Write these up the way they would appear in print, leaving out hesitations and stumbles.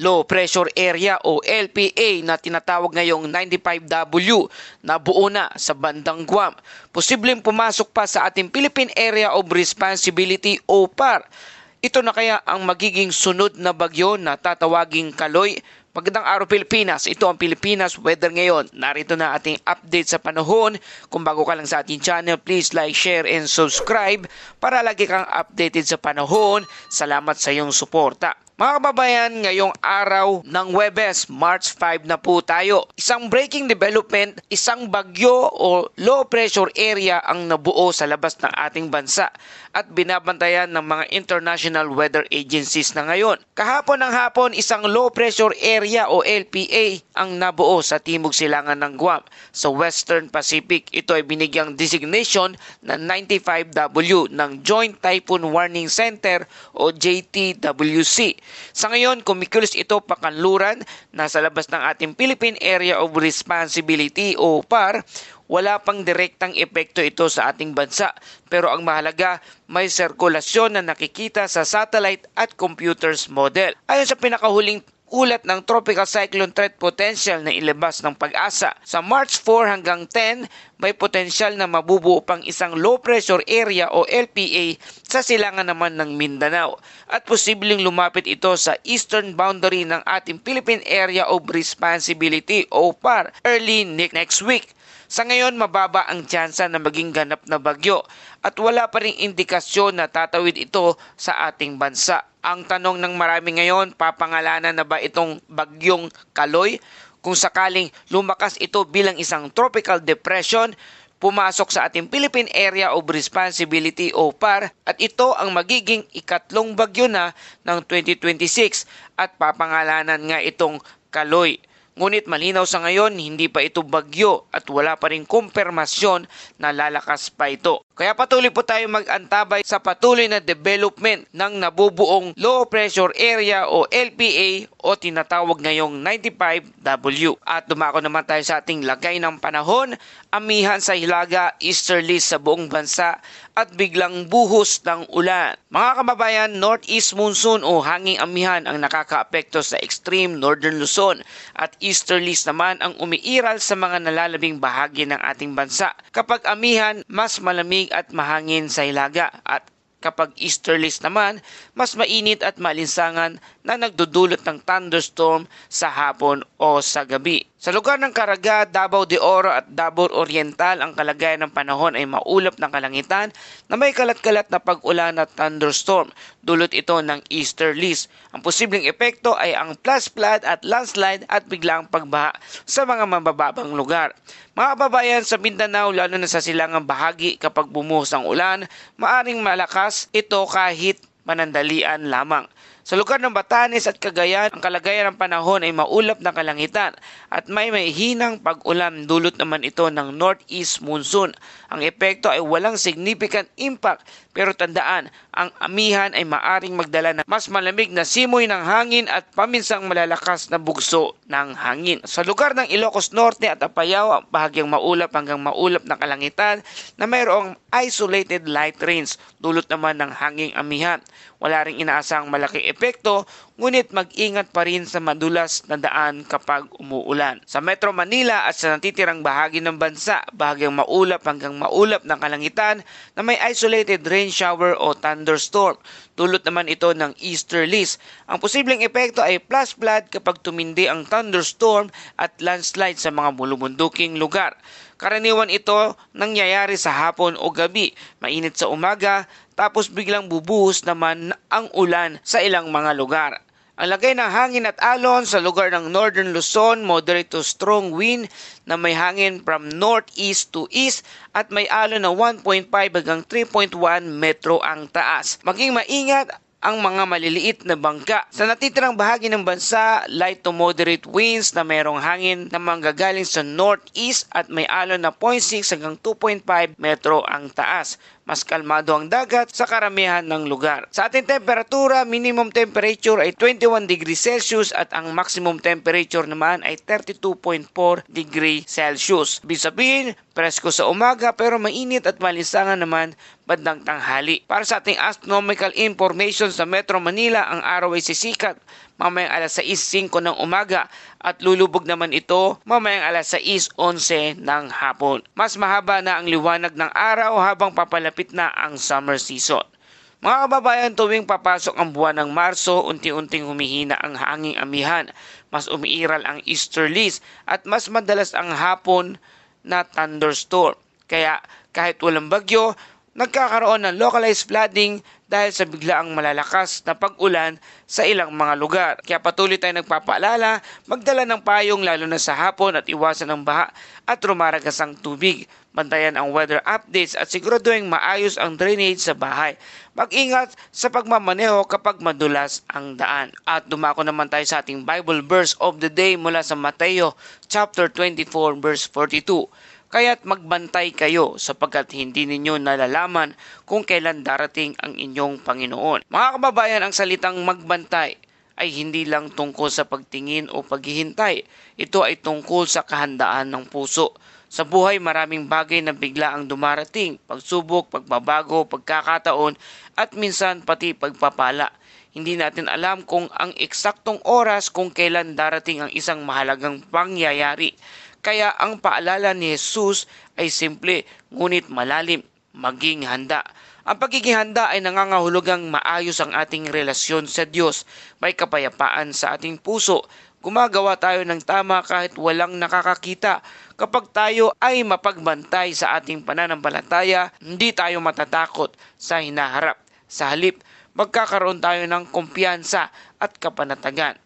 low pressure area o LPA na tinatawag ngayong 95W na buo na sa bandang Guam. Posibleng pumasok pa sa ating Philippine Area of Responsibility o PAR. Ito na kaya ang magiging sunod na bagyo na tatawaging Kaloy? Magandang araw Pilipinas, ito ang Pilipinas Weather ngayon. Narito na ating update sa panahon. Kung bago ka lang sa ating channel, please like, share, and subscribe para lagi kang updated sa panahon. Salamat sa iyong suporta. Mga kababayan, ngayong araw ng Huwebes, March 5 na po tayo. Isang breaking development, isang bagyo o low pressure area ang nabuo sa labas ng ating bansa at binabantayan ng mga international weather agencies na ngayon. Kahapon ng hapon, isang low pressure area o LPA ang nabuo sa timog silangan ng Guam. Sa Western Pacific, ito ay binigyang designation na 95W ng Joint Typhoon Warning Center o JTWC. Sa ngayon, kumikilos ito pakanluran na sa labas ng ating Philippine Area of Responsibility o PAR. Wala pang direktang epekto ito sa ating bansa, pero ang mahalaga, may sirkulasyon na nakikita sa satellite at computers model. Ayon sa pinakahuling ulat ng Tropical Cyclone Threat Potential na ilabas ng Pag-asa, sa March 4 hanggang 10, may potensyal na mabubuo pang isang low pressure area o LPA sa silangan naman ng Mindanao at posibleng lumapit ito sa eastern boundary ng ating Philippine Area of Responsibility o PAR early next week. Sa ngayon, mababa ang tsansa na maging ganap na bagyo at wala pa ring indikasyon na tatawid ito sa ating bansa. Ang tanong ng marami ngayon, papangalanan na ba itong bagyong Kaloy? Kung sakaling lumakas ito bilang isang tropical depression, pumasok sa ating Philippine Area of Responsibility o PAR at ito ang magiging ikatlong bagyo na ng 2026 at papangalanan nga itong Kaloy. Ngunit malinaw sa ngayon, hindi pa ito bagyo at wala pa rin kumpirmasyon na lalakas pa ito. Kaya patuloy po tayo mag-antabay sa patuloy na development ng nabubuong low pressure area o LPA o tinatawag ngayong 95W. At dumako naman tayo sa ating lagay ng panahon, amihan sa hilaga, easterlies sa buong bansa at biglang buhos ng ulan. Mga kababayan, northeast monsoon o hanging amihan ang nakakaapekto sa extreme northern Luzon at easterlies naman ang umiiral sa mga nalalabing bahagi ng ating bansa. Kapag amihan, mas malamig at mahangin sa hilaga at kapag easterlies naman, mas mainit at maalinsangan na nagdudulot ng thunderstorm sa hapon o sa gabi. Sa lugar ng Caraga, Davao de Oro at Davao Oriental, ang kalagayan ng panahon ay maulap ng kalangitan na may kalat-kalat na pag-ulan at thunderstorm. Dulot ito ng easterlies. Ang posibleng epekto ay ang flash flood at landslide at biglang pagbaha sa mga mabababang lugar. Mga kababayan, sa Mindanao, lalo na sa silangang bahagi kapag bumuhos ang ulan, maaring malakas ito kahit panandalian lamang. Sa lugar ng Batanes at Cagayan, ang kalagayan ng panahon ay maulap na kalangitan at may hinang pag-ulan. Dulot naman ito ng northeast monsoon. Ang epekto ay walang significant impact, pero tandaan, ang amihan ay maaring magdala ng mas malamig na simoy ng hangin at paminsang malalakas na bugso ng hangin. Sa lugar ng Ilocos Norte at Apayao, bahagyang maulap hanggang maulap na kalangitan na mayroong isolated light rains. Dulot naman ng hanging amihan. Wala ring inaasang malaking epekto, ngunit mag-ingat pa rin sa madulas na daan kapag umuulan. Sa Metro Manila at sa natitirang bahagi ng bansa, bahagyang maulap hanggang maulap ng kalangitan na may isolated rain shower o thunderstorm. Dulot naman ito ng easterlies. Ang posibleng epekto ay flash flood kapag tumindi ang thunderstorm at landslide sa mga bulubunduking lugar. Karaniwan ito nangyayari sa hapon o gabi, mainit sa umaga, tapos biglang bubuhos naman ang ulan sa ilang mga lugar. Ang lagay ng hangin at alon sa lugar ng Northern Luzon, moderate to strong wind na may hangin from northeast to east at may alon na 1.5 hanggang 3.1 metro ang taas. Maging maingat ang mga maliliit na bangka. Sa natitirang bahagi ng bansa, light to moderate winds na mayroong hangin na manggagaling sa northeast at may alon na 0.6 hanggang 2.5 metro ang taas. Mas kalmado ang dagat sa karamihan ng lugar. Sa ating temperatura, minimum temperature ay 21 degrees Celsius at ang maximum temperature naman ay 32.4 degrees Celsius. Ibig sabihin, presko sa umaga pero mainit at malinsangan naman bandang tanghali. Para sa ating astronomical information sa Metro Manila, ang araw ay sisikat mamayang alas 6:05 ng umaga at lulubog naman ito mamayang alas 6:11 ng hapon. Mas mahaba na ang liwanag ng araw habang papalapit na ang summer season. Mga kababayan, tuwing papasok ang buwan ng Marso, unti-unting humihina ang hanging amihan, mas umiiral ang easterlies at mas madalas ang hapon na thunderstorm. Kaya kahit walang bagyo, nagkakaroon ng localized flooding dahil sa biglaang malalakas na pag-ulan sa ilang mga lugar. Kaya patuloy tayong nagpapaalala, magdala ng payong lalo na sa hapon at iwasan ng baha at rumaragas ang tubig. Bantayan ang weather updates at siguraduhin maayos ang drainage sa bahay. Mag-ingat sa pagmamaneho kapag madulas ang daan. At dumako naman tayo sa ating Bible verse of the day mula sa Mateo chapter 24 verse 42. Kaya't magbantay kayo sapagkat hindi ninyo nalalaman kung kailan darating ang inyong Panginoon. Mga kababayan, ang salitang magbantay ay hindi lang tungkol sa pagtingin o paghihintay. Ito ay tungkol sa kahandaan ng puso. Sa buhay, maraming bagay na bigla ang dumarating, pagsubok, pagbabago, pagkakataon, at minsan pati pagpapala. Hindi natin alam kung ang eksaktong oras kung kailan darating ang isang mahalagang pangyayari. Kaya ang paalala ni Jesus ay simple ngunit malalim, maging handa. Ang pagiging handa ay nangangahulugang maayos ang ating relasyon sa Diyos, may kapayapaan sa ating puso. Gumagawa tayo ng tama kahit walang nakakakita. Kapag tayo ay mapagbantay sa ating pananampalataya, hindi tayo matatakot sa hinaharap. Sa halip, magkakaroon tayo ng kumpiyansa at kapanatagan.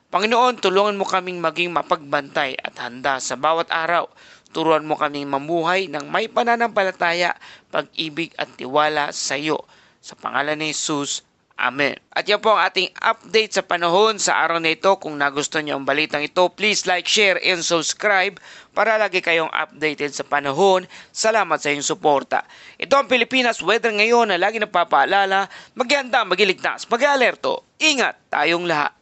Panginoon, tulungan mo kaming maging mapagbantay at handa sa bawat araw. Turuan mo kaming mamuhay ng may pananampalataya, pag-ibig at tiwala sa iyo. Sa pangalan ni Jesus, Amen. At yan po ang ating update sa panahon sa araw na ito. Kung nagustuhan niyo ang balitang ito, please like, share, and subscribe para lagi kayong updated sa panahon. Salamat sa inyong suporta. Ito ang Pilipinas Weather ngayon na lagi napapaalala, maghanda, magiligtas, mag-alerto. Ingat tayong lahat.